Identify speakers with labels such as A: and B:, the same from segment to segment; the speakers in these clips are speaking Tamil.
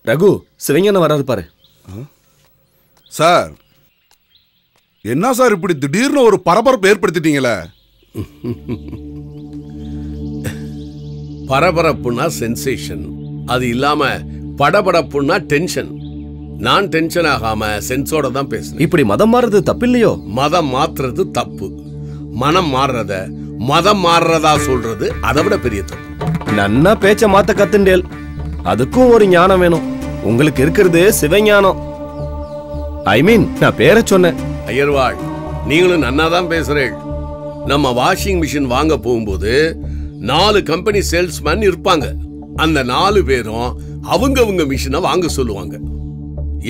A: ரகு, சிவஞானம் வராது பாரு.
B: சார், என்ன சார் இப்படி திடீர்னு ஒரு பரபரப்பு ஏற்படுத்திட்டீங்களே?
C: பரபரப்புனா சென்சேஷன், அது இல்லாம படபடப்புனா டென்ஷன். நான் டென்ஷன் ஆகாம சென்ஸோட தான் பேசுறேன்.
A: இப்படி மதம் மாறுறது தப்பு இல்லையோ?
C: மதம் மாத்துறது தப்பு, மனம் மாறுறத மதம் மாறுறதா சொல்றது அதை விட பெரிய தப்பு.
A: நன்னா பேச்ச மாத்த கத்துண்டேல், அதுக்கும் ஒரு ஞானம் வேணும். உங்களுக்கு இருக்கிறது சிவஞானம். ஐ மீன், நான் பேரை சொன்னேன்.
C: ஐயர்வாள், நீங்களும் நன்னாதான் பேசுறேன். நம்ம வாஷிங் மிஷின் வாங்க போகும்போது 4 கம்பெனி சேல்ஸ்மேன் இருப்பாங்க. அந்த 4 பேரும் அவங்க மிஷினை வாங்க சொல்லுவாங்க.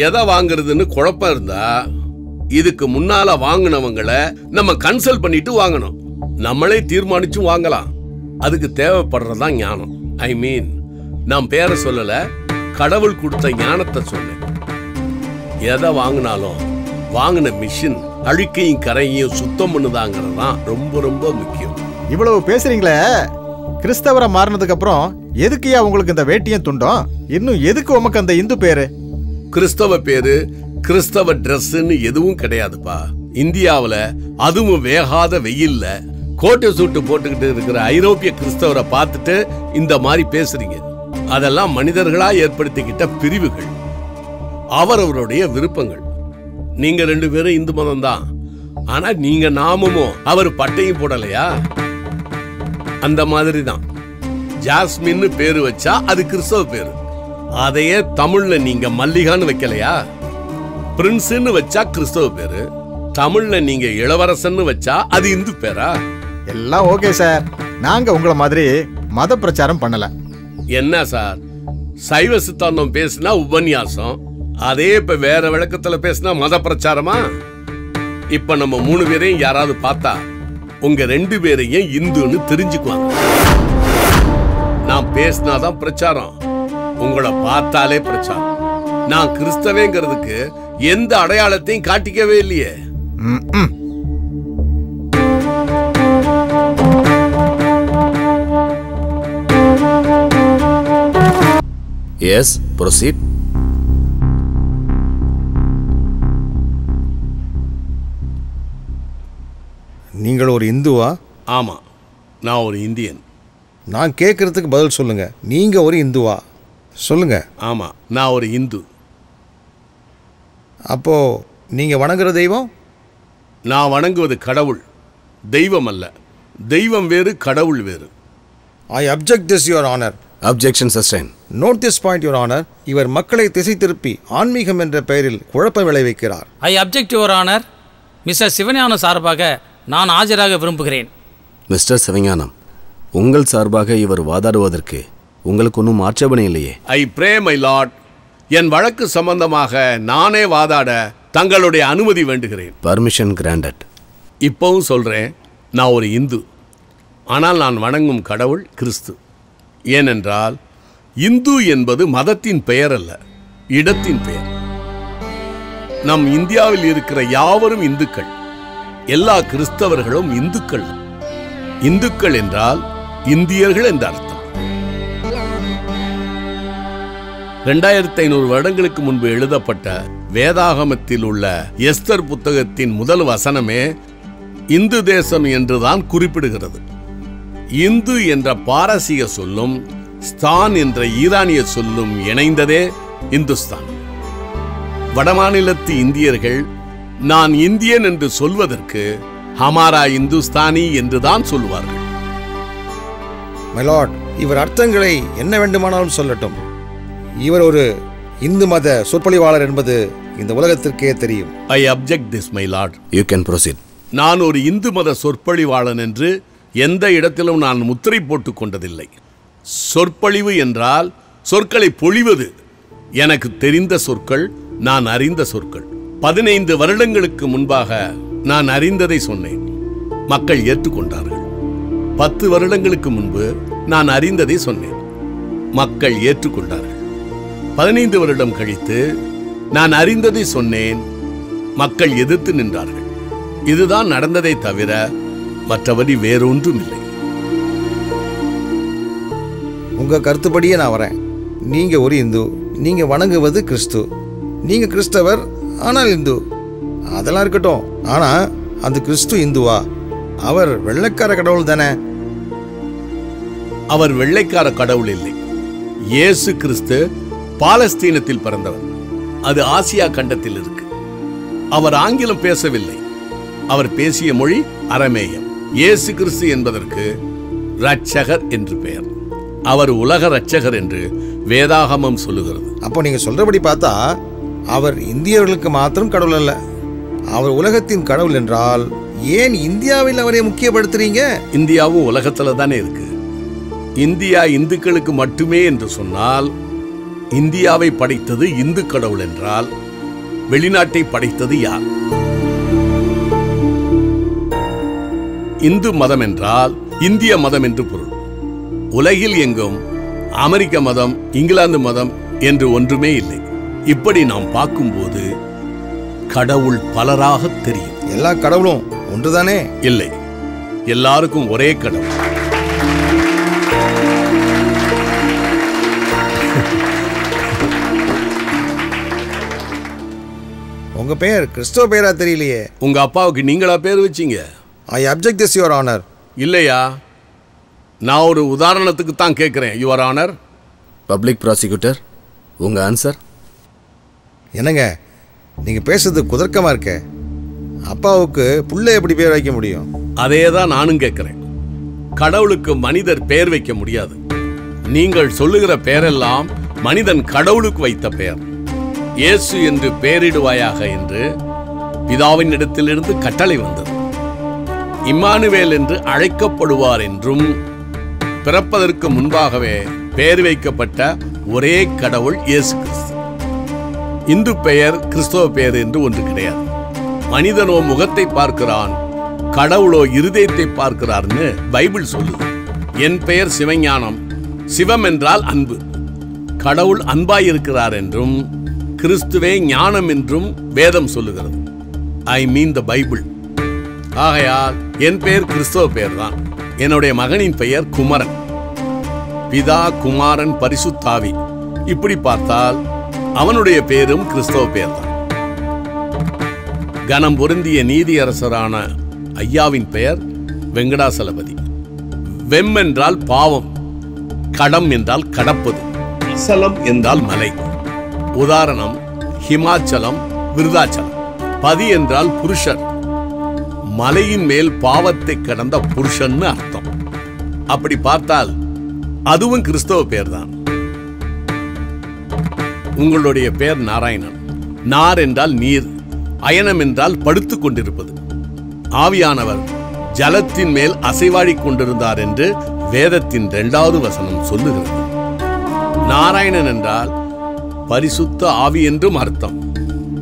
C: எதை வாங்குறதுன்னு குழப்பம் இருந்தா இதுக்கு முன்னால வாங்கினவங்களை நம்ம கன்சல்ட் பண்ணிட்டு வாங்கணும். நம்மளே தீர்மானிச்சும் வாங்கலாம். அதுக்கு தேவைப்படுறதுதான் ஞானம். ஐ மீன், நான் பேரை சொல்லல, கடவுள் கொடுத்த ஞானத்தை சொன்னேன். எதை வாங்கினாலும் வாங்கின மிஷின் அழுக்கையும் கரையையும் சுத்தம் பண்ணுதாங்கிறது தான் ரொம்ப ரொம்ப முக்கியம்.
D: இவ்வளவு பேசுறீங்களே, கிறிஸ்தவரை மாறினதுக்கு அப்புறம் எதுக்குயா உங்களுக்கு இந்த வேட்டியும் துண்டும்? இன்னும் எதுக்கு உமக்கு அந்த இந்து பேரு?
C: கிறிஸ்தவ பேரு, கிறிஸ்தவ டிரெஸ்ன்னு எதுவும் கிடையாதுப்பா. இந்தியாவுல அதுவும் வேகாத வெயில்ல கோட்டை சூட்டு போட்டுக்கிட்டு இருக்கிற ஐரோப்பிய கிறிஸ்தவரை பார்த்துட்டு இந்த மாதிரி பேசுறீங்க. அதெல்லாம் மனிதர்களா ஏற்படுத்திக்கிட்ட பிரிவுகள், அவரவருடைய விருப்பங்கள். நீங்க 2 பேரும் இந்து மதம் தான், ஆனா நீங்க நாமமும் அவர் பட்டையும் போடலையா? அந்த மாதிரி தான் ஜாஸ்மின்னு பேரு வச்சா அது கிறிஸ்தவ பேரு. அதையே தமிழ்ல நீங்க மல்லிகான்னு வைக்கலையா? பிரின்ஸ்ன்னு வச்சா கிறிஸ்தவ பேரு. தமிழ்ல நீங்க இளவரசன்னு வச்சா அது இந்து பேரா?
D: எல்லாம் ஓகே சார், நாங்க உங்களை மாதிரி மத பிரச்சாரம் பண்ணல.
C: என்ன சார், சைவ சித்தாந்தம் பேசினா உபன்யாசம், அதே இப்ப வேற விளக்கத்துல பேசினா மத பிரச்சாரமா? இப்ப நம்ம 3 பேரையும் யாராவது பார்த்தா உங்க 2 பேரையும் இந்துன்னு தெரிஞ்சுக்குவாங்க. நான் பேசினாதான் பிரச்சாரம், உங்களை பார்த்தாலே பிரச்சாரம். நான் கிறிஸ்தவேங்கிறதுக்கு எந்த அடையாளத்தையும் காட்டிக்கவே இல்லையே.
A: Yes, proceed.
E: நீங்கள் ஒரு இந்துவா?
C: ஆமா, நான் ஒரு இந்தியன்.
E: நான் கேட்கறதுக்கு பதில் சொல்லுங்க. நீங்க ஒரு இந்துவா? சொல்லுங்க.
C: ஆமா, நான் ஒரு இந்து.
E: அப்போ நீங்க வணங்குற தெய்வம்?
C: நான் வணங்குவது கடவுள், தெய்வம் அல்ல. தெய்வம் வேறு, கடவுள் வேறு.
E: I object this, Your Honor.
A: Objection sustained.
E: Note this point, Your Honor. இவர் மக்களை திசை திருப்பி ஆன்மீகம் என்ற பெயரில் குழப்பம் விளைவிக்கிறார்.
F: I object, Your Honor. Mister Sivagnanam சார்பாக நான் ஆஜராக விரும்புகிறேன்.
A: மிஸ்டர் சிவஞானம், உங்கள் சார்பாக இவர் வாதாடுவதற்கு உங்களுக்கு ஒன்றும் ஆட்சேபனை இல்லையே?
C: ஐ ப்ரே மை லார்ட், என் வழக்கு சம்பந்தமாக நானே வாதாட தங்களுடைய அனுமதி வேண்டுகிறேன்.
A: Permission granted.
C: இப்பவும் சொல்றேன், நான் ஒரு இந்து. ஆனால் நான் வணங்கும் கடவுள் கிறிஸ்து. ஏனென்றால் இந்து என்பது மதத்தின் பெயர் அல்ல, இடத்தின் பெயர். நம் இந்தியாவில் இருக்கிற யாவரும் இந்துக்கள். எல்லா கிறிஸ்தவர்களும் இந்துக்கள். இந்துக்கள் என்றால் இந்தியர்கள் என்ற அர்த்தம். 2500 வருடங்களுக்கு முன்பு எழுதப்பட்ட வேதாகமத்தில் உள்ள எஸ்தர் புத்தகத்தின் முதல் வசனமே இந்து தேசம் என்றுதான் குறிப்பிடுகிறது. இந்து என்ற பாரசீக சொல்லும் ஸ்தான் என்ற ஈரானிய சொல்லும் இணைந்ததே இந்துஸ்தான். வடமாநிலத்து இந்தியர்கள் நான் இந்தியன் என்று சொல்வதற்கு ஹமாரா இந்துஸ்தானி என்றுதான் சொல்வார்கள்.
E: மை லார்ட், இவர் அர்த்தங்களை என்ன வேண்டுமானாலும் சொல்லட்டும். இவர் ஒரு இந்து மத சொற்பொழிவாளர் என்பது இந்த உலகத்திற்கே தெரியும்.
C: ஐ object this my Lord.
A: You can proceed.
C: நான் ஒரு இந்து மத சொற்பொழிவாளன் என்று எந்த இடத்திலும் நான் முத்திரை போட்டுக் கொண்டதில்லை. சொற்பொழிவு என்றால் சொற்களை பொழிவது. எனக்கு தெரிந்த சொற்கள், நான் அறிந்த சொற்கள். 15 வருடங்களுக்கு முன்பாக நான் அறிந்ததை சொன்னேன், மக்கள் ஏற்றுக்கொண்டார்கள். 10 வருடங்களுக்கு முன்பு நான் அறிந்ததை சொன்னேன், மக்கள் ஏற்றுக்கொண்டார்கள். 15 வருடம் கழித்து நான் அறிந்ததை சொன்னேன், மக்கள் எதிர்த்து நின்றார்கள். இதுதான் நடந்ததை தவிர மற்றபடி வேறொன்றும் இல்லை.
E: உங்க கருத்துப்படியே நான் வரேன். நீங்க ஒரு இந்து, நீங்க வணங்குவது கிறிஸ்து. நீங்க கிறிஸ்தவர், ஆனால் இந்து. அதெல்லாம் இருக்கட்டும். ஆனா அந்த கிறிஸ்து இந்துவா? அவர் வெள்ளைக்கார கடவுள் தானே?
C: அவர் வெள்ளைக்கார கடவுள் இல்லை. இயேசு கிறிஸ்து பாலஸ்தீனத்தில் பிறந்தவர். அது ஆசியா கண்டத்தில் இருக்கு. அவர் ஆங்கிலம் பேசவில்லை. அவர் பேசிய மொழி அரமேயம். இயேசு கிறிஸ்து என்பதற்கு இரட்சகர் என்று பெயர். அவர் உலக இரட்சகர் என்று வேதாகமம் சொல்லுகிறது.
E: அப்போ நீங்க சொல்றபடி பார்த்தா அவர் இந்தியர்களுக்கு மாத்திரம் கடவுள் அல்ல, அவர் உலகத்தின் கடவுள் என்றால் ஏன் இந்தியாவில் அவரை முக்கியப்படுத்துறீங்க?
C: இந்தியாவும் உலகத்துல தானே இருக்கு. இந்தியா இந்துக்களுக்கு மட்டுமே என்று சொன்னால், இந்தியாவை படைத்தது இந்து கடவுள் என்றால் வெளிநாட்டை படைத்தது யார்? இந்து மதம் என்றால் இந்திய மதம் என்று பொருள். உலகில் எங்கும் அமெரிக்க மதம், இங்கிலாந்து மதம் என்று ஒன்றுமே இல்லை. இப்படி நாம் பார்க்கும்போது கடவுள் பலராக தெரியும்.
E: எல்லா கடவுளும் ஒன்றுதானே?
C: இல்லை, எல்லாருக்கும் ஒரே கடவுள்.
E: உங்க பெயர் கிறிஸ்தவ பெயரா தெரியலையே.
C: உங்க அப்பாவுக்கு நீங்களா பேர் வச்சீங்க?
E: ஐ அப்ஜெக்ட் திஸ் யுவர் ஆனர்.
C: இல்லையா, நான் ஒரு உதாரணத்துக்கு தான் கேட்கிறேன். Your honour.
A: பப்ளிக் ப்ராசிக்யூட்டர், உங்க ஆன்சர்?
E: என்னங்க நீங்க பேசுறது குதர்க்கமா இருக்க. அப்பாவுக்கு புள்ள எப்படி பேர் வைக்க முடியும்?
C: அதே தான் நானும் கேட்கிறேன். கடவுளுக்கு மனிதர் பெயர் வைக்க முடியாது. நீங்கள் சொல்லுகிற பெயரெல்லாம் மனிதன் கடவுளுக்கு வைத்த பெயர். இயேசு என்று பெயரிடுவாயாக என்று பிதாவின் இடத்திலிருந்து கட்டளை வந்தது. இம்மானுவேல் என்று அழைக்கப்படுவார் என்றும் பிறப்பதற்கு முன்பாகவே பெயர் வைக்கப்பட்ட ஒரே கடவுள் இயேசு கிறிஸ்து. இந்து பெயர், கிறிஸ்தவ பெயர் என்று ஒன்று கிடையாது. மனிதனோ முகத்தை பார்க்கிறான், கடவுளோ இருதயத்தை பார்க்கிறார்னு பைபிள் சொல்லுது. என் பெயர் சிவஞானம். சிவம் என்றால் அன்பு. கடவுள் அன்பாயிருக்கிறார் என்றும் கிறிஸ்துவே ஞானம் என்றும் வேதம் சொல்லுகிறது. ஐ மீன் த பைபிள். ஆகையால் என் பெயர் கிறிஸ்தவ பெயர் தான். என்னுடைய மகனின் பெயர் குமரன். பிதா, குமாரன், பரிசுத்தாவி. இப்படி பார்த்தால் அவனுடைய பெயரும் கிறிஸ்தவ பெயர் தான். கனம் பொருந்திய நீதியரசரான ஐயாவின் பெயர் வெங்கடாசலபதி. வெம் என்றால் பாவம், கடம் என்றால் கடப்பது, சலம் என்றால் மலை. உதாரணம் ஹிமாச்சலம், விருதாச்சலம். பதி என்றால் புருஷர். மலையின் மேல் பாவத்தை கடந்த புருஷன்னு அர்த்தம். அப்படி பார்த்தால் அதுவும் கிறிஸ்தவ பெயர் தான். உங்களுடைய பெயர் நாராயணன். நார் என்றால் நீர், அயனம் என்றால் படுத்துக் கொண்டிருப்பது. ஆவியானவர் ஜலத்தின் மேல் அசைவாடிக் கொண்டிருந்தார் என்று வேதத்தின் 2வது வசனம் சொல்லுகிறது. நாராயணன் என்றால் பரிசுத்த ஆவி என்றும் அர்த்தம்.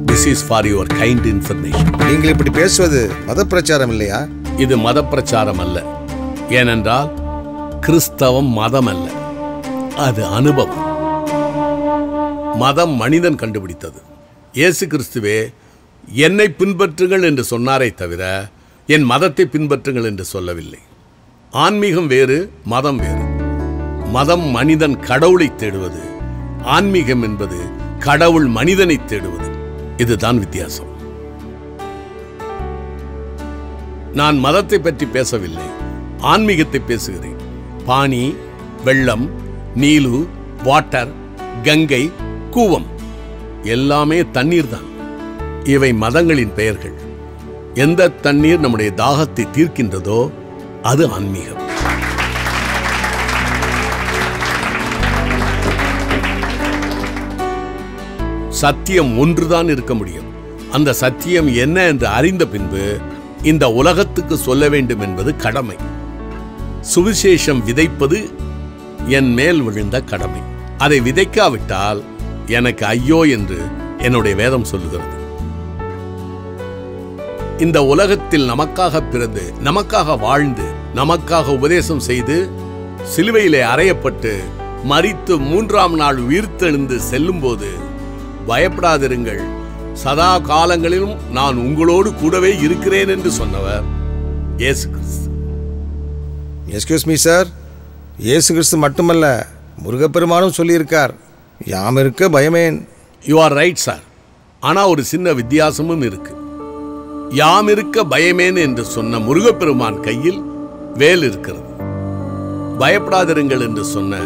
C: This is for your kind information.
E: நீங்கள் இப்படி பேசுவது மத பிரச்சாரம் இல்லையா?
C: இது மத பிரச்சாரம் அல்ல. ஏனென்றால் கிறிஸ்தவம் மதம் அல்ல, அது அனுபவம். மதம் மனிதன் கண்டுபிடித்தது. இயேசு கிறிஸ்துவே என்னை பின்பற்றுங்கள் என்று சொன்னாரே தவிர என் மதத்தை பின்பற்றுங்கள் என்று சொல்லவில்லை. ஆன்மீகம் வேறு, மதம் வேறு. மதம் மனிதன் கடவுளை தேடுவது, ஆன்மீகம் என்பது கடவுள் மனிதனை தேடுவது. இதுதான் வித்தியாசம். நான் மதத்தை பற்றி பேசவில்லை, ஆன்மீகத்தை பேசுகிறேன். பானி, வெள்ளம், நீலு, வாட்டர், கங்கை, கூவம் எல்லாமே தண்ணீர் தான். இவை மதங்களின் பெயர்கள். எந்த தண்ணீர் நம்முடைய தாகத்தை தீர்க்கின்றதோ அது ஆன்மீகம். சத்தியம் ஒன்றுதான் இருக்க முடியும். அந்த சத்தியம் என்ன என்று அறிந்த பின்பு இந்த உலகத்துக்கு சொல்ல வேண்டும் என்பது கடமை. சுவிசேஷம் விதைப்பது என் மேல் விழுந்த கடமை. அதை விதைக்காவிட்டால் எனக்கு ஐயோ என்று என்னுடைய வேதம் சொல்லுகிறது. இந்த உலகத்தில் நமக்காக பிறந்து, நமக்காக வாழ்ந்து, நமக்காக உபதேசம் செய்து, சிலுவையிலே அறையப்பட்டு மரித்து 3ஆம் நாள் உயிர்த்தெழுந்து செல்லும் போது பயப்படாதிருங்கள், சதா காலங்களிலும் நான் உங்களோடு கூடவே இருக்கிறேன் என்று சொன்னவர் இயேசு கிறிஸ்து.
E: எஸ்கியூஸ் மீ சார், இயேசு கிறிஸ்து மட்டுமல்ல, முருகப்பெருமானும் சொல்லியிருக்கார், யாம் இருக்க பயமேன்.
C: You are right sir. ஆனா ஒரு சின்ன வித்தியாசமும் இருக்கு. யாம் இருக்க பயமேன் என்று சொன்ன முருகப்பெருமான் கையில் வேல் இருக்கிறது. பயப்படாதிருங்கள் என்று சொன்ன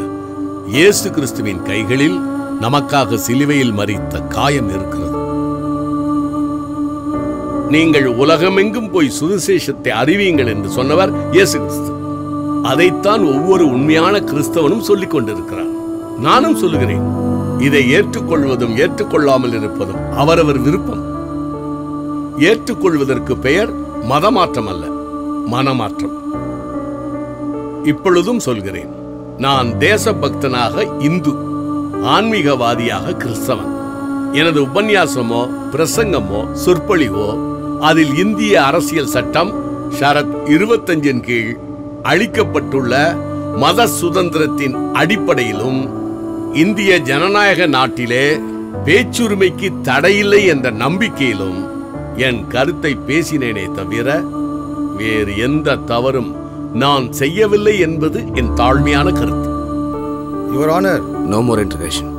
C: இயேசு கிறிஸ்துவின் கைகளில் நமக்காக சிலுவையில் மரித்த காயம் இருக்கிறது. நீங்கள் உலகமெங்கும் போய் சுவிசேஷத்தை அறிவியுங்கள் என்று சொன்னவர் இயேசு கிறிஸ்து. அதைத்தான் ஒவ்வொரு உண்மையான கிறிஸ்தவனும் சொல்லிக் கொண்டிருக்கிறார். நானும் சொல்லுகிறேன். இதை ஏற்றுக்கொள்வதும் ஏற்றுக்கொள்ளாமல் இருப்பதும் அவரவர் விருப்பம். ஏற்றுக்கொள்வதற்கு பெயர் மதமாற்றம் அல்ல, மனமாற்றம். இப்பொழுதும் சொல்கிறேன், நான் தேசபக்தனாக இந்து, ஆன்மீகவாதியாக கிறிஸ்தவன். எனது உபன்யாசமோ பிரசங்கமோ சொற்பொழிவோ அதில் இந்திய அரசியல் சட்டம் ஷரத் 25 கீழ் அளிக்கப்பட்டுள்ள மத சுதந்திரத்தின் அடிப்படையிலும் இந்திய ஜனநாயக நாட்டிலே பேச்சுரிமைக்கு தடையில்லை என்ற நம்பிக்கையிலும் என் கருத்தை பேசினேனே தவிர வேறு எந்த தவறும் நான் செய்யவில்லை என்பது என் தாழ்மையான கருத்து.
E: Your honour,
A: no more interrogation.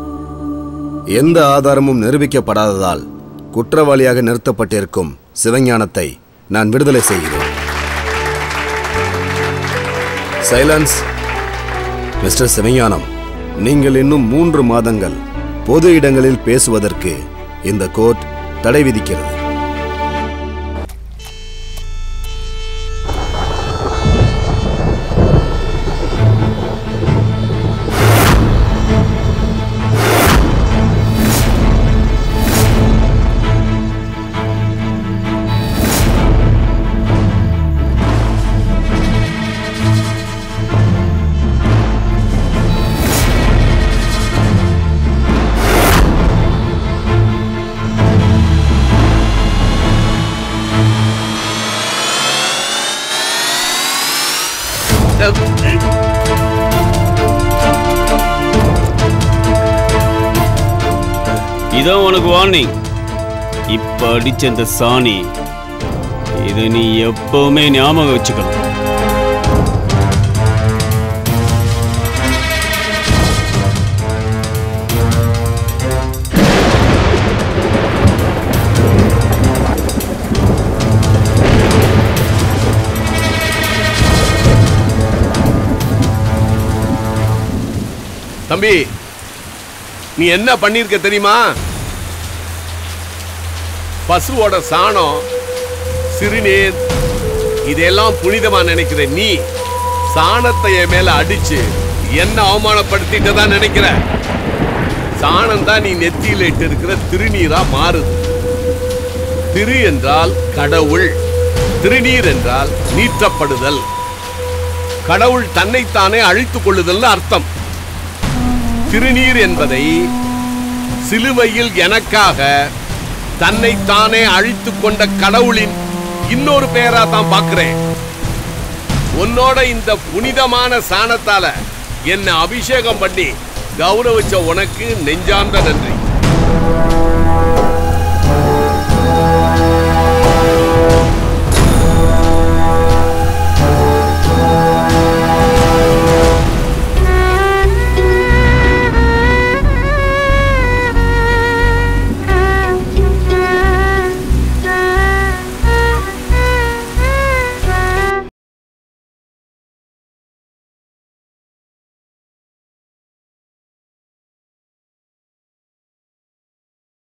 A: எந்த ஆதாரமும் நிரூபிக்கப்படாததால் குற்றவாளியாக நிறுத்தப்பட்டிருக்கும் சிவஞானத்தை நான் விடுதலை செய்கிறேன். சைலன்ஸ். மிஸ்டர் சிவஞானம், நீங்கள் இன்னும் 3 மாதங்கள் பொது இடங்களில் பேசுவதற்கு இந்த கோர்ட் தடை விதிக்கிறது.
F: இதான் உனக்கு வார்னிங். இப்ப அடிச்ச இந்த சாணி, இது நீ எப்பவுமே ஞாபகம் வச்சுக்கணும்.
C: தம்பி, நீ என்ன பண்ணிருக்க தெரியுமா? பசுவோட சாணம், சிறுநீர், இதெல்லாம் புனிதமா நினைக்கிற நீ சாணத்தை என் மேல அடிச்சு என்ன அவமானப்படுத்திட்டு தான் நினைக்கிற. சாணம் தான் நீ நெத்தியில இட்டு இருக்கிற திருநீரா மாறுது. திரு என்றால் கடவுள், திருநீர் என்றால் நீற்றப்படுதல், கடவுள் தன்னைத்தானே அழித்துக் கொள்ளுதல் அர்த்தம். திருநீர் என்பதை சிலுவையில் எனக்காக தன்னைத்தானே அழித்துக் கொண்ட கடவுளின் இன்னொரு பெயரா தான் பார்க்கிறேன். உன்னோட இந்த புனிதமான சாணத்தால என்ன அபிஷேகம் பண்ணி கௌரவிச்ச உனக்கு நெஞ்சார்ந்த நன்றி.